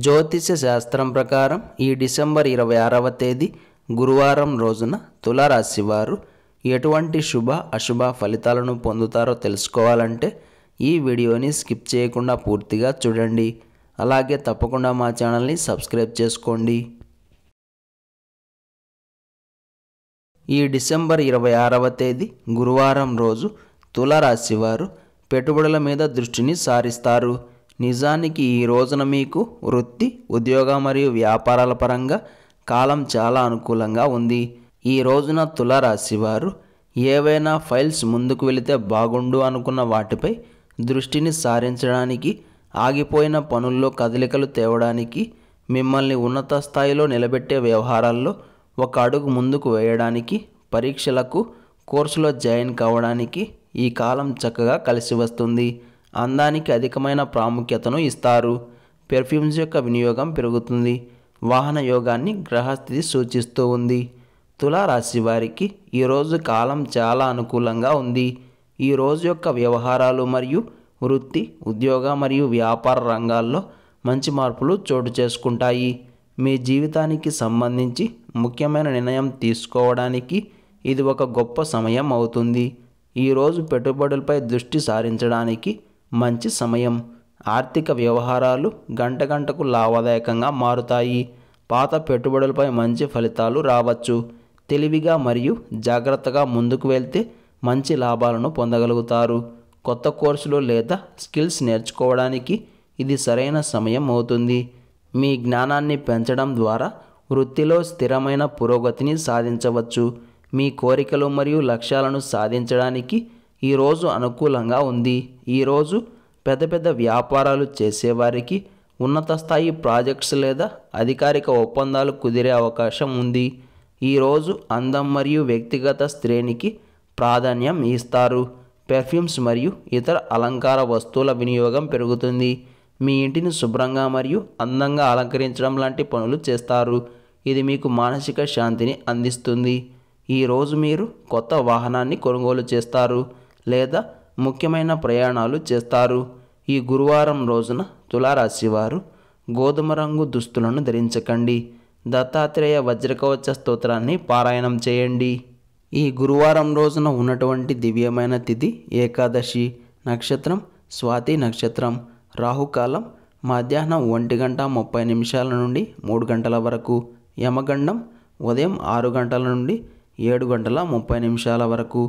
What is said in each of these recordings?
జ్యోతిష శాస్త్రం ప్రకారం ఈ డిసెంబర్ 26వ తేదీ గురువారం రోజున తులారాశి వారు ఎటువంటి శుభ అశుభ ఫలితాలను పొందుతారో తెలుసుకోవాలంటే ఈ వీడియోని స్కిప్ చేయకుండా పూర్తిగా చూడండి. అలాగే తప్పకుండా మా ఛానల్ని సబ్స్క్రైబ్ చేసుకోండి. ఈ డిసెంబర్ 26వ తేదీ గురువారం రోజు తులారాశి వారు పెట్టుబడుల మీద దృష్టిని సారిస్తారు. నిజానికి ఈ రోజున మీకు వృత్తి, ఉద్యోగ మరియు వ్యాపారాల పరంగా కాలం చాలా అనుకూలంగా ఉంది. ఈ రోజున తులారాశి వారు ఏవైనా ఫైల్స్ ముందుకు వెళితే బాగుండు అనుకున్న వాటిపై దృష్టిని సారించడానికి, ఆగిపోయిన పనుల్లో కదలికలు తేవడానికి, మిమ్మల్ని ఉన్నత స్థాయిలో నిలబెట్టే వ్యవహారాల్లో ఒక అడుగు ముందుకు వేయడానికి, పరీక్షలకు, కోర్సులో జాయిన్ కావడానికి ఈ కాలం చక్కగా కలిసి వస్తుంది. అందానికి అధికమైన ప్రాముఖ్యతను ఇస్తారు. పెర్ఫ్యూమ్స్ యొక్క వినియోగం పెరుగుతుంది. వాహన యోగాన్ని గ్రహస్థితి సూచిస్తూ ఉంది. తులారాశి వారికి ఈరోజు కాలం చాలా అనుకూలంగా ఉంది. ఈ రోజు యొక్క వ్యవహారాలు మరియు వృత్తి, ఉద్యోగ మరియు వ్యాపార రంగాల్లో మంచి మార్పులు చోటు చేసుకుంటాయి. మీ జీవితానికి సంబంధించి ముఖ్యమైన నిర్ణయం తీసుకోవడానికి ఇది ఒక గొప్ప సమయం అవుతుంది. ఈరోజు పెట్టుబడులపై దృష్టి సారించడానికి మంచి సమయం. ఆర్థిక వ్యవహారాలు గంట గంటకు లాభదాయకంగా మారుతాయి. పాత పెట్టుబడులపై మంచి ఫలితాలు రావచ్చు. తెలివిగా మరియు జాగ్రత్తగా ముందుకు వెళ్తే మంచి లాభాలను పొందగలుగుతారు. కొత్త కోర్సులు లేదా స్కిల్స్ నేర్చుకోవడానికి ఇది సరైన సమయం అవుతుంది. మీ జ్ఞానాన్ని పెంచడం ద్వారా వృత్తిలో స్థిరమైన పురోగతిని సాధించవచ్చు. మీ కోరికలు మరియు లక్ష్యాలను సాధించడానికి ఈరోజు అనుకూలంగా ఉంది. ఈరోజు పెద్ద పెద్ద వ్యాపారాలు చేసేవారికి ఉన్నత స్థాయి ప్రాజెక్ట్స్ లేదా అధికారిక ఒప్పందాలు కుదిరే అవకాశం ఉంది. ఈరోజు అందం మరియు వ్యక్తిగత శ్రేణికి ప్రాధాన్యం ఇస్తారు. పెర్ఫ్యూమ్స్ మరియు ఇతర అలంకార వస్తువుల వినియోగం పెరుగుతుంది. మీ ఇంటిని శుభ్రంగా మరియు అందంగా అలంకరించడం లాంటి పనులు చేస్తారు. ఇది మీకు మానసిక శాంతిని అందిస్తుంది. ఈరోజు మీరు కొత్త వాహనాన్ని కొనుగోలు చేస్తారు లేదా ముఖ్యమైన ప్రయాణాలు చేస్తారు. ఈ గురువారం రోజున తులారాశి వారు గోధుమ రంగు దుస్తులను ధరించకండి. దత్తాత్రేయ వజ్రకవచ స్తోత్రాన్ని పారాయణం చేయండి. ఈ గురువారం రోజున ఉన్నటువంటి దివ్యమైన తిథి ఏకాదశి. నక్షత్రం స్వాతి నక్షత్రం. రాహుకాలం మధ్యాహ్నం 1:30 నుండి 3 గంటల వరకు. యమగండం ఉదయం 6 గంటల నుండి 7:30 వరకు.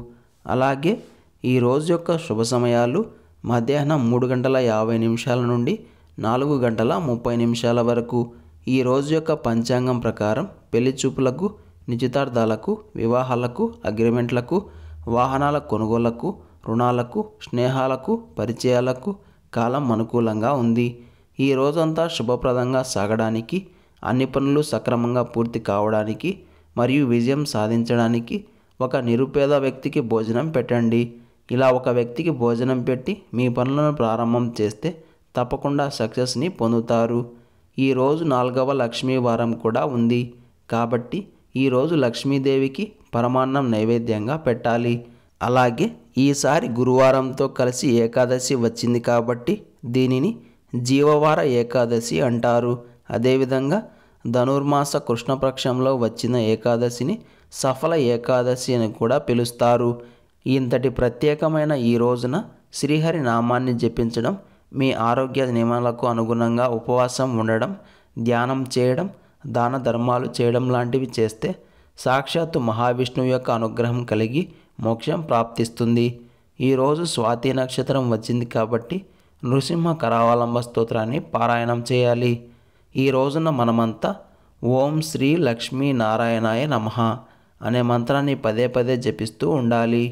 అలాగే ఈ రోజు యొక్క శుభ సమయాలు మధ్యాహ్నం 3:50 నుండి 4:30 వరకు. ఈ రోజు యొక్క పంచాంగం ప్రకారం పెళ్లి చూపులకు, నిశ్చితార్థాలకు, వివాహాలకు, అగ్రిమెంట్లకు, వాహనాల కొనుగోళ్లకు, రుణాలకు, స్నేహాలకు, పరిచయాలకు కాలం అనుకూలంగా ఉంది. ఈ రోజంతా శుభప్రదంగా సాగడానికి, అన్ని పనులు సక్రమంగా పూర్తి కావడానికి మరియు విజయం సాధించడానికి ఒక నిరుపేద వ్యక్తికి భోజనం పెట్టండి. ఇలా ఒక వ్యక్తికి భోజనం పెట్టి మీ పనులను ప్రారంభం చేస్తే తప్పకుండా సక్సెస్ని పొందుతారు. ఈరోజు 4వ లక్ష్మీ వారం కూడా ఉంది. కాబట్టి ఈరోజు లక్ష్మీదేవికి పరమాన్నం నైవేద్యంగా పెట్టాలి. అలాగే ఈసారి గురువారంతో కలిసి ఏకాదశి వచ్చింది కాబట్టి దీనిని జీవవార ఏకాదశి అంటారు. అదేవిధంగా ధనుర్మాస కృష్ణపక్షంలో వచ్చిన ఏకాదశిని సఫల ఏకాదశి అని కూడా పిలుస్తారు. ఇంతటి ప్రత్యేకమైన ఈ రోజున శ్రీహరి నామాన్ని జపించడం, మీ ఆరోగ్య నియమాలకు అనుగుణంగా ఉపవాసం ఉండడం, ధ్యానం చేయడం, దాన ధర్మాలు చేయడం లాంటివి చేస్తే సాక్షాత్తు మహావిష్ణువు యొక్క అనుగ్రహం కలిగి మోక్షం ప్రాప్తిస్తుంది. ఈరోజు స్వాతి నక్షత్రం వచ్చింది కాబట్టి నృసింహ కరావలంబ స్తోత్రాన్ని పారాయణం చేయాలి. ఈ రోజున మనమంతా ఓం శ్రీ లక్ష్మీ నారాయణాయ నమః అనే మంత్రాన్ని పదే పదే జపిస్తూ ఉండాలి.